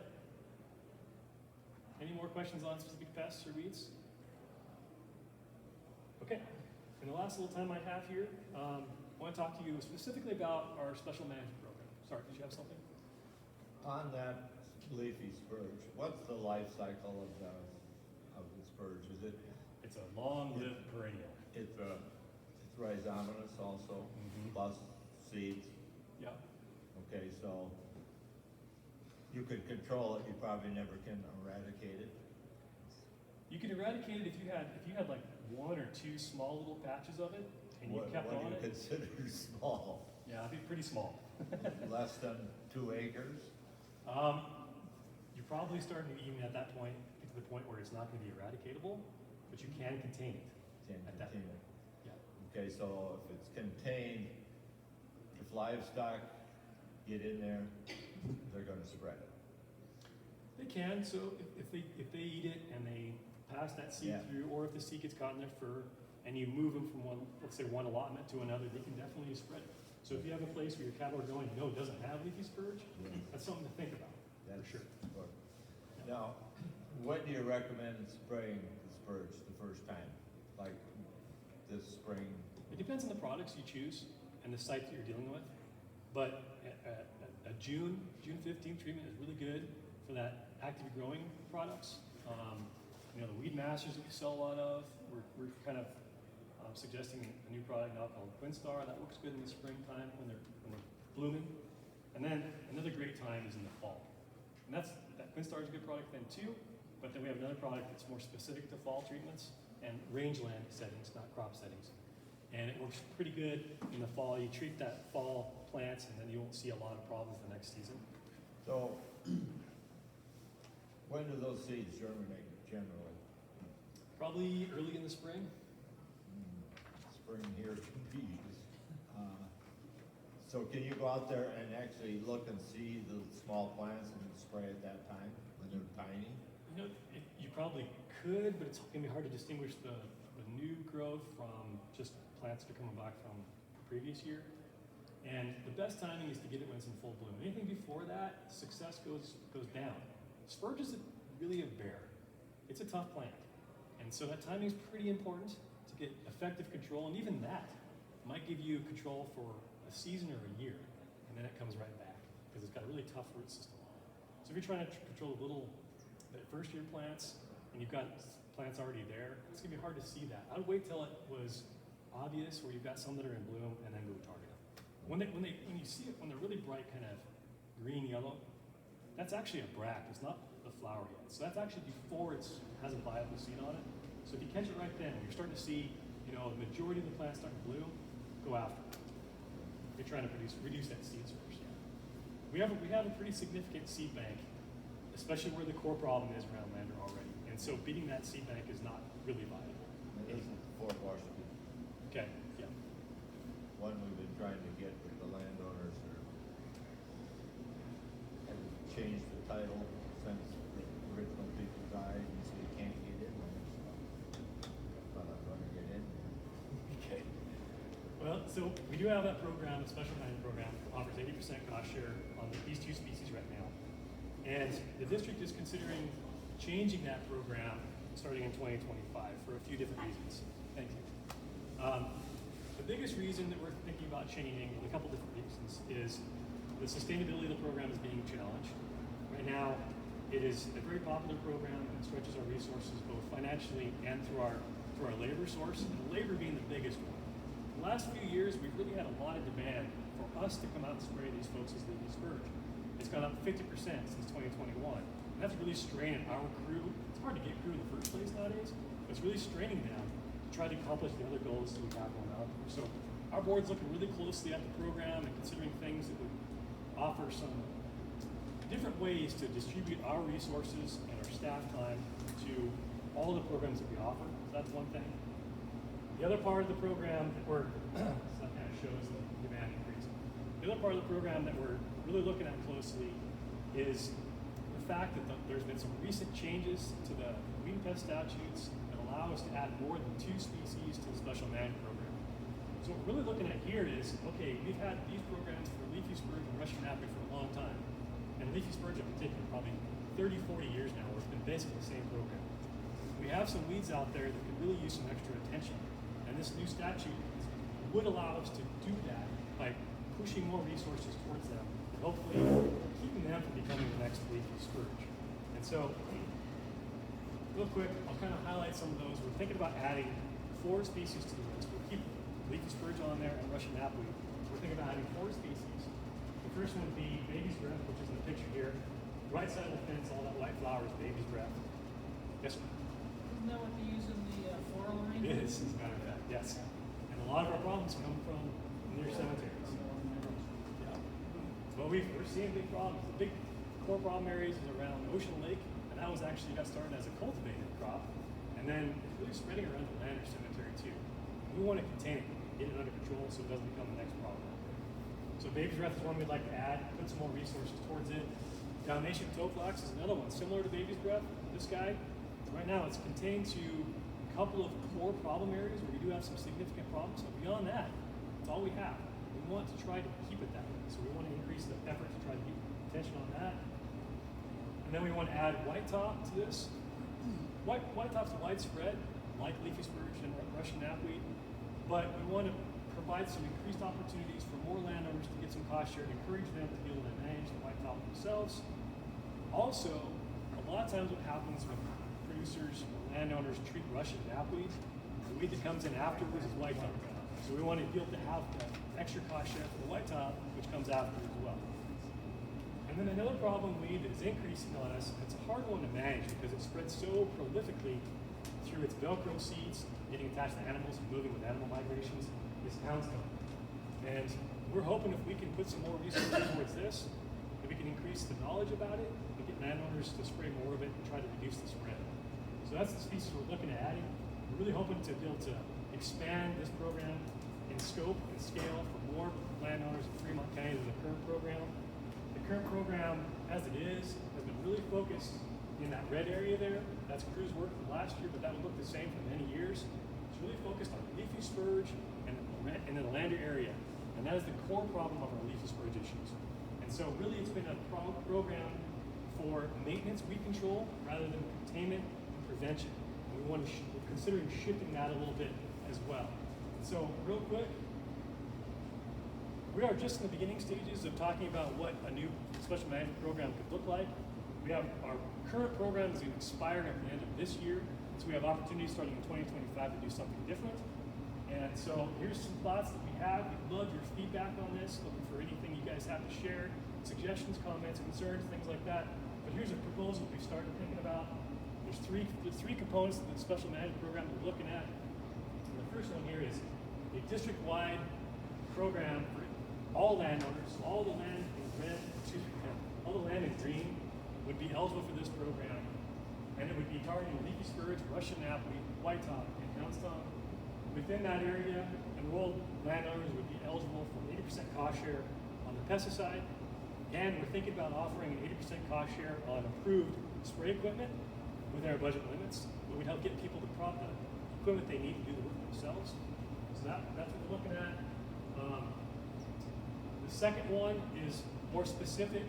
Any more questions on specific pests or weeds? Okay. In the last little time I have here, want to talk to you specifically about our special management program. Sorry, did you have something? On that leafy spurge, what's the life cycle of the spurge? Is it, It's a long-lived perennial. it's rhizomatous also, plus seeds? Yeah. Okay, so you could control it, you probably never can eradicate it. You could eradicate it if you had like one or two small little patches of it, and you kept What on do you it. consider small? Yeah, it'd be pretty small. Less than 2 acres? You're probably starting to even at that point get to the point where it's not going to be eradicatable, but you can contain it. Can At that contain point. it. Yeah. Okay, so if it's contained, if livestock get in there, they're gonna spread it. They can. So if they eat it and they pass that seed Yeah. through, or if the seed gets caught in their fur and you move them from one, let's say one allotment to another, they can definitely spread it. So if you have a place where your cattle are going, you know it doesn't have leafy spurge, that's something to think about. That's For sure. what- Now, when do you recommend spraying the spurge the first time? Like this spring? It depends on the products you choose and the site that you're dealing with. But a June 15th treatment is really good for that active growing products. You know, the weed masters that we sell a lot of, we're kind of suggesting a new product now called Quinstar that works good in the springtime when they're blooming. And then another great time is in the fall. And that Quinstar is a good product then too, but then we have another product that's more specific to fall treatments and rangeland settings, not crop settings. And it works pretty good in the fall. You treat that fall plants and then you won't see a lot of problems the next season. So, when do those seeds germinate generally? Probably early in the spring. Spring here can be. So can you go out there and actually look and see the small plants and spray at that time when they're tiny? You know, you probably could, but it's gonna be hard to distinguish the new growth from just plants that are coming back from the previous year. And the best timing is to get it when it's in full bloom. Anything before that, success goes down. Spurge is really a bear. It's a tough plant. And so that timing is pretty important to get effective control, and even that might give you control for a season or a year, and then it comes right back, because it's got a really tough root system on it. So if you're trying to control the first year plants, and you've got plants already there, it's gonna be hard to see that. I would wait till it was obvious, where you've got some that are in bloom, and then go target them. When you see it, when they're really bright, kind of green yellow, that's actually a bract. It's not the flower yet. So that's actually before it has a viable seed on it. So if you catch it right then, when you're starting to see, you know, the majority of the plants starting to bloom, go after it. You're trying to reduce that seed source. We have a pretty significant seed bank, especially where the core problem is around Lander already. And so beating that seed bank is not really viable. And this is Fort Washington. Okay, yeah. One we've been trying to get with the landowners have changed the title since the original people died, and so you can't get in there. But I'm gonna get in there. Okay. Well, so we do have that program, a special management program, offers 80% cost share on these two species right now. And the district is considering changing that program starting in 2025 for a few different reasons. Thank you. The biggest reason that we're thinking about changing, a couple different reasons, is the sustainability of the program is being challenged. Right now, it is a very popular program and stretches our resources both financially and through our labor source, and labor being the biggest one. The last few years, we've really had a lot of demand for us to come out and spray these folks as leafy spurge. It's gone up 50% since 2021. And that's really straining our crew. It's hard to get crew in the first place nowadays, but it's really straining them to try to accomplish the other goals that we have going out there. So our board's looking really closely at the program and considering things that would offer some different ways to distribute our resources and our staff time to all the programs that we offer. So that's one thing. The other part of the program that we're, so that kind of shows the demand increase. The other part of the program that we're really looking at closely is the fact that there's been some recent changes to the weed and pest statutes that allow us to add more than 2 species to the special management program. So what we're really looking at here is, okay, we've had these programs for leafy spurge and Russian napkin for a long time. And leafy spurge in particular, probably 30, 40 years now, where it's been basically the same program. We have some weeds out there that could really use some extra attention. And this new statute would allow us to do that by pushing more resources towards them, and hopefully keeping them from becoming the next leafy scourge. And so, real quick, I'll kind of highlight some of those. We're thinking about adding 4 species to the list. We'll keep leafy scourge on there and Russian knapweed. We're thinking about adding 4 species. The first one would be baby's breath, which is in the picture here. Right side of the fence, all that white flower is baby's breath. Yes, sir? Isn't that what they use in the 4 line? It is, as a matter of fact, yes. And a lot of our problems come from near cemeteries. Yeah. But we're seeing big problems. The big core problem areas is around Ocean Lake, and that was actually got started as a cultivated crop, and then it's really spreading around the Lander Cemetery too. We want to contain it, get it under control so it doesn't become the next problem. So baby's breath is one we'd like to add, put some more resources towards it. Dalmatian toadflax is another one, similar to baby's breath. This guy, right now it's contained to a couple of core problem areas where we do have some significant problems, but beyond that, it's all we have. We want to try to keep it that way. So we want to increase the effort to try to keep attention on that. And then we want to add white top to this. White top's widespread, like leafy spurge and Russian knapweed, but we want to provide some increased opportunities for more landowners to get some cost share and encourage them to be able to manage the white top themselves. Also, a lot of times what happens when producers or landowners treat Russian knapweed, the weed that comes in afterwards is white top. So we want to be able to have the extra cost share for the white top, which comes after as well. And then another problem weed that is increasing on us, and it's a hard one to manage because it spreads so prolifically through its Velcro seeds, getting attached to animals and moving with animal migrations, is houndstone. And we're hoping if we can put some more resources towards this, that we can increase the knowledge about it and get landowners to spray more of it and try to reduce the spread. So that's the species we're looking at adding. We're really hoping to be able to expand this program in scope and scale for more landowners in Fremont County than the current program. The current program, as it is, has been really focused in that red area there. That's Crew's work from last year, but that would look the same for many years. It's really focused on leafy spurge and in the Lander area. And that is the core problem of our leafy spurge issues. And so really it's been a program for maintenance, weed control, rather than containment and prevention. And we're considering shifting that a little bit as well. And so real quick, we are just in the beginning stages of talking about what a new special management program could look like. We have our current program is expiring at the end of this year, so we have opportunities starting in 2025 to do something different. And so here's some thoughts that we have. We'd love your feedback on this, looking for anything you guys have to share, suggestions, comments, concerns, things like that. But here's a proposal we've started thinking about. There's three components of the special management program we're looking at. And the first one here is a district-wide program for all landowners, all the land in red, all the land in green would be eligible for this program. And it would be targeting leafy spurge, Russian knapweed, white top, and houndstone. Within that area, enrolled landowners would be eligible for 80% cost share on the pesticide. And we're thinking about offering an 80% cost share on approved spray equipment within our budget limits. But we'd help get people the equipment they need to do the work themselves. So that's what we're looking at. The second one is more specific.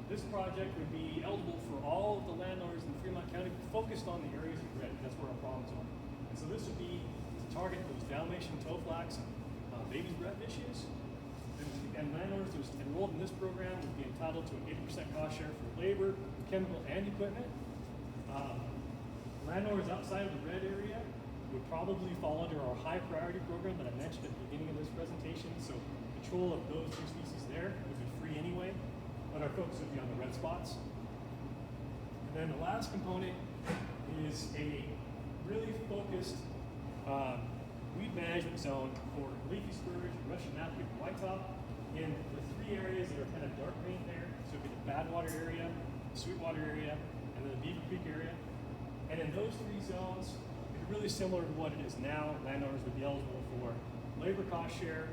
This project would be eligible for all of the landowners in Fremont County, focused on the areas in red. That's where our problems are. And so this would be to target those Dalmatian toadflax and baby's breath issues. And landowners who are enrolled in this program would be entitled to an 80% cost share for labor, chemical, and equipment. Landowners outside of the red area would probably fall under our high priority program that I mentioned at the beginning of this presentation. So control of those two species there would be free anyway, but our focus would be on the red spots. And then the last component is a really focused weed management zone for leafy spurge, Russian knapweed, and white top in the 3 areas that are kind of dark green there. So it'd be the Badwater area, the Sweetwater area, and then the Beaver Creek area. And in those 3 zones, it'd be really similar to what it is now. Landowners would be eligible for labor cost share,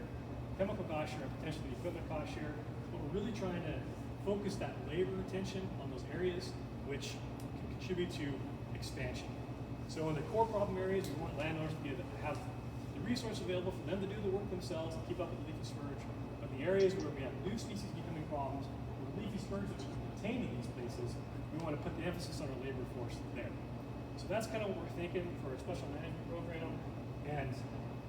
chemical cost share, and potentially equipment cost share. But we're really trying to focus that labor attention on those areas which can contribute to expansion. So in the core problem areas, we want landowners to be able to have the resources available for them to do the work themselves and keep up with the leafy spurge. But in the areas where we have new species becoming problems, where leafy spurge is contained in these places, we want to put the emphasis on our labor force there. So that's kind of what we're thinking for our special management program. And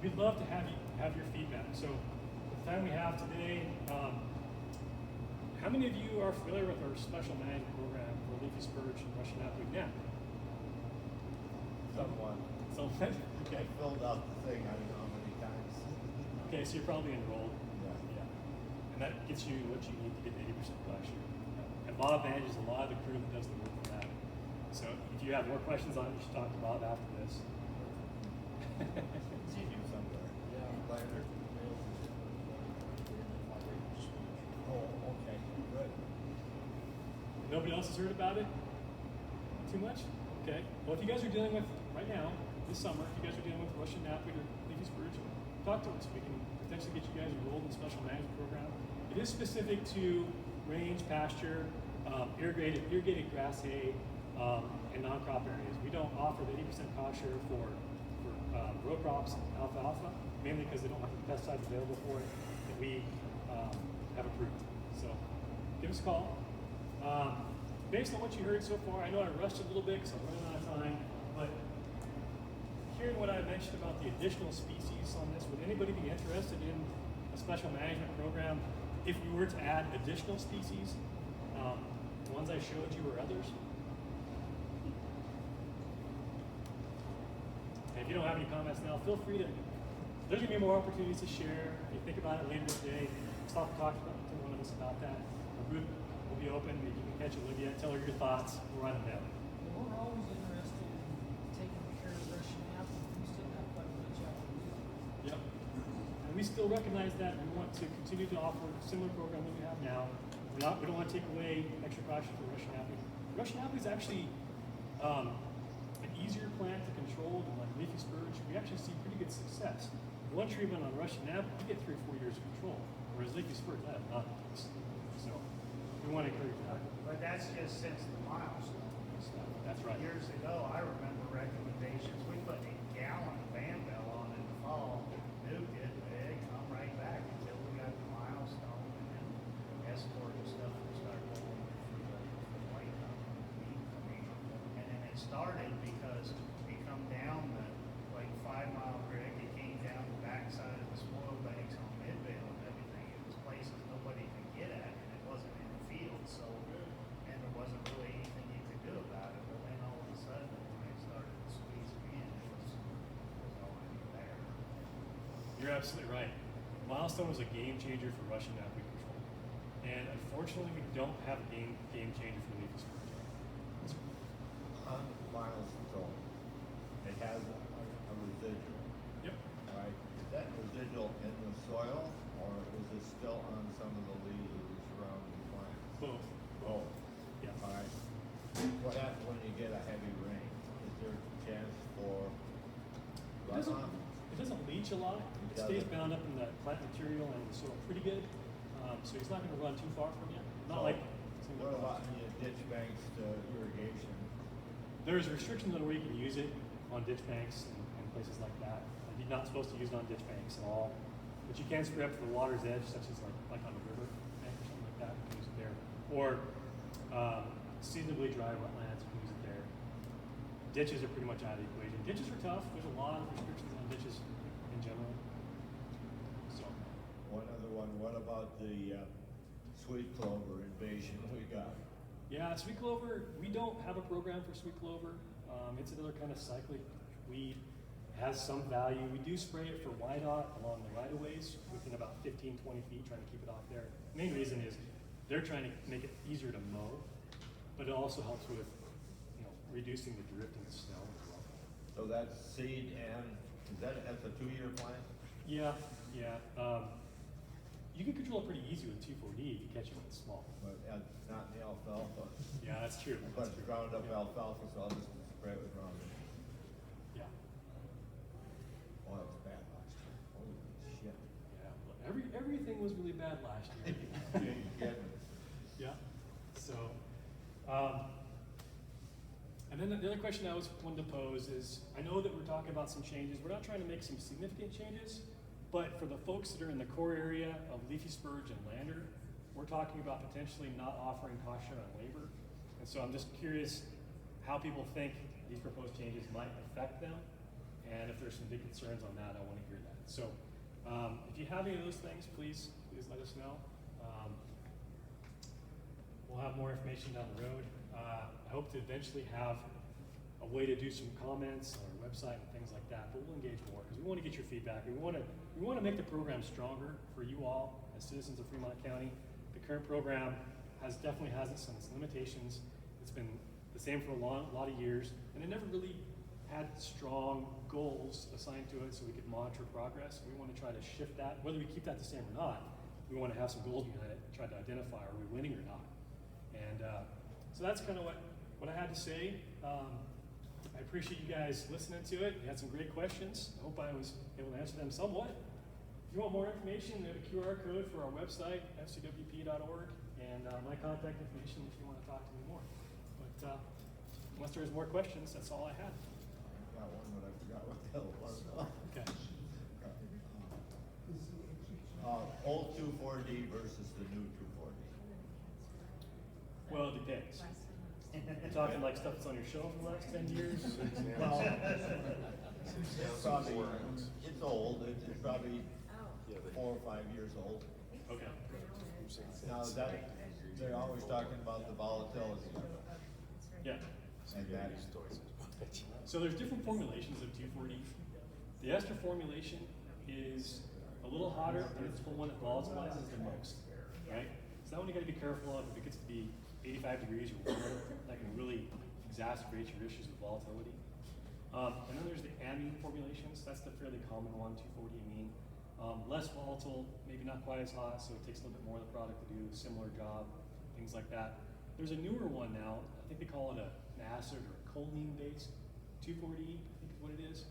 we'd love to have your feedback. So the time we have today, how many of you are familiar with our special management program for leafy spurge and Russian knapweed now? Someone, Someone? Okay. I filled out the thing, I don't know how many times. Okay, so you're probably enrolled. Yeah. And that gets you what you need to get 80% last year. And Bob manages a lot of the crew that does the work for that. So if you have more questions on it, you should talk to Bob after this. See you somewhere. Later. Oh, okay, good. Nobody else has heard about it? Too much? Okay. Well, if you guys are dealing with, right now, this summer, if you guys are dealing with Russian knapweed or leafy spurge, talk to us. We can potentially get you guys enrolled in the special management program. It is specific to range, pasture, irrigated grass hay, and non-crop areas. We don't offer the 80% cost share for row crops and alfalfa, mainly because they don't have the pesticides available for it that we have approved. So give us a call. Based on what you heard so far, I know I rushed a little bit because I'm running out of time, but hearing what I mentioned about the additional species on this, would anybody be interested in a special management program if we were to add additional species? The ones I showed you or others? And if you don't have any comments now, feel free to, there's gonna be more opportunities to share. If you think about it later today, stop and talk to one of us about that. Our booth will be open, you can catch Olivia, tell her your thoughts, we'll write them down. Well, we're always interested in taking care of Russian apple, we still have quite a bunch out there. Yep. And we still recognize that. We want to continue to offer a similar program that we have now. We don't want to take away extra caution for Russian apple. Russian apple is actually an easier plant to control than like leafy spurge. We actually see pretty good success. One treatment on Russian apple, you get 3 or 4 years of control, whereas leafy spurge, I have not. So we want to encourage that. But that's just since the milestone and stuff. That's right. Years ago, I remember recommendations, we put a gallon of Van Bell on in the fall, nuked it, but it come right back until we got the milestone and then escort and stuff would start going for the white meat coming. And then it started because it come down the, like 5 Mile Creek, it came down the backside of the spoil banks on Midvale and everything. It was places nobody could get at and it wasn't in the field, so, and there wasn't really anything you could do about it. But then all of a sudden, when it started squeezing in, it was all in there. You're absolutely right. Milestone was a game changer for Russian knapweed control. And unfortunately, we don't have a game changer for leafy spurge. On milestone, it has a residual, Yep. right? Is that residual in the soil, or is it still on some of the leaves of the surrounding plants? Both. Oh, Yeah. all right. What happens when you get a heavy rain? Is there a chance for runoff? It doesn't leach a lot. It stays bound up in the plant material and the soil pretty good. So he's not going to run too far from you. Not So, like. What about in your ditch banks to irrigation? There's restrictions on where you can use it on ditch banks and places like that. You're not supposed to use it on ditch banks at all. But you can spray up to the water's edge, such as like on a river bank or something like that. You can use it there. Or seasonably dry wetlands, you can use it there. Ditches are pretty much out of the equation. Ditches are tough. There's a lot of restrictions on ditches in general. So One other one, what about the sweet clover invasion we got? yeah, sweet clover, we don't have a program for sweet clover. It's another kind of cyclic weed. It has some value. We do spray it for YDOT along the right of ways within about 15, 20 feet, trying to keep it off there. Main reason is they're trying to make it easier to mow, but it also helps with, reducing the drift in the snow as well. So that's seed and, that's a 2-year plan? Yeah. You can control it pretty easy with 2,4-D if you catch it when it's small. But not in the alfalfa. Yeah, that's true. But it's ground up alfalfa, so I'll just spray it with Roundup. Yeah. Oh, that was bad last year. Holy shit. Yeah. Well, everything was really bad last year. You ain't kidding. Yeah. So, and then the other question I was wanting to pose is, I know that we're talking about some changes. We're not trying to make some significant changes, but for the folks that are in the core area of leafy spurge and lander, we're talking about potentially not offering cost share on labor. And so I'm just curious how people think these proposed changes might affect them. And if there's some big concerns on that, I want to hear that. So if you have any of those things, please let us know. We'll have more information down the road. I hope to eventually have a way to do some comments on our website and things like that, but we'll engage more because we want to get your feedback. We want to make the program stronger for you all as citizens of Fremont County. The current program definitely has some limitations. It's been the same for a lot of years, and it never really had strong goals assigned to it so we could monitor progress. We want to try to shift that. Whether we keep that the same or not, we want to have some goals behind it, try to identify are we winning or not. And so that's kind of what I had to say. I appreciate you guys listening to it. You had some great questions. I hope I was able to answer them somewhat. If you want more information, we have a QR code for our website, fcwp.org, and my contact information if you want to talk to me more. But unless there's more questions, that's all I had. I got one, but I forgot what the hell it was. Okay. Old 2,4-D versus the new 2,4-D. Well, it depends. You're talking like stuff that's on your shelf for the last 10 years? Well, it's probably, it's old, it's probably 4 or 5 years old. Okay. Now they're always talking about the volatility of it. Yeah. And that, So there's different formulations of 2,4-D. The ester formulation is a little hotter, and it's the one that volatilizes the most, right? So that one you gotta be careful of. If it gets to be 85 degrees or warmer, that can really exacerbate your issues with volatility. And then there's the amine formulations. That's the fairly common one, 2,4-D amine. Less volatile, maybe not quite as hot, so it takes a little bit more of the product to do a similar job, things like that. There's a newer one now. I think they call it an acid or a choline-based 2,4-D, I think is what it is.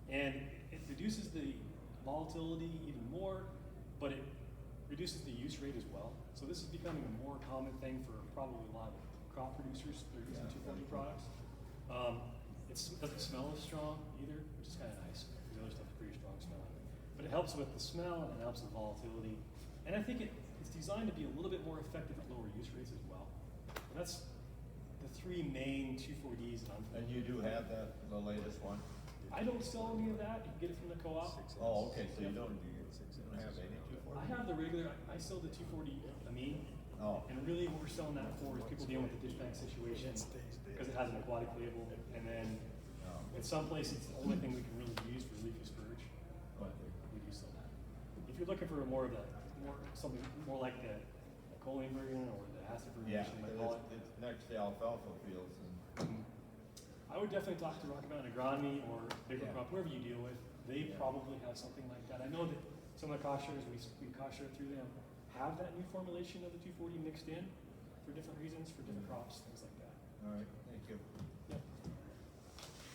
And it reduces the volatility even more, but it reduces the use rate as well. So this is becoming a more common thing for probably a lot of crop producers that are using 2,4-D products. It doesn't smell as strong either, which is kind of nice. The other stuff is pretty strong smelling. But it helps with the smell and it helps with volatility. And I think it's designed to be a little bit more effective at lower use rates as well. And that's the three main 2,4-Ds that I'm and you do have the latest one? I don't sell any of that. You can get it from the co-op. Oh, okay, so you don't have any 2,4-D? I have the regular, I sell the 2,4-D amine. Oh, And really what we're selling that for is people dealing with the ditch bank situation because it has an aquatic label. And then in some places, it's the only thing we can really use for leafy spurge. But we do sell that. If you're looking for something more like the choline version or the acid yeah, version, they call it. it's next to alfalfa fields and. I would definitely talk to Rocky Mountain Agronomy or Bigger Yeah. Crop, whoever you deal with. They Yeah. probably have something like that. I know that some of the cost shares, we cost share through them, have that new formulation of the 2,4-D mixed in for different reasons, for different crops, things like that. All right, thank you. Yeah.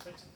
Thanks.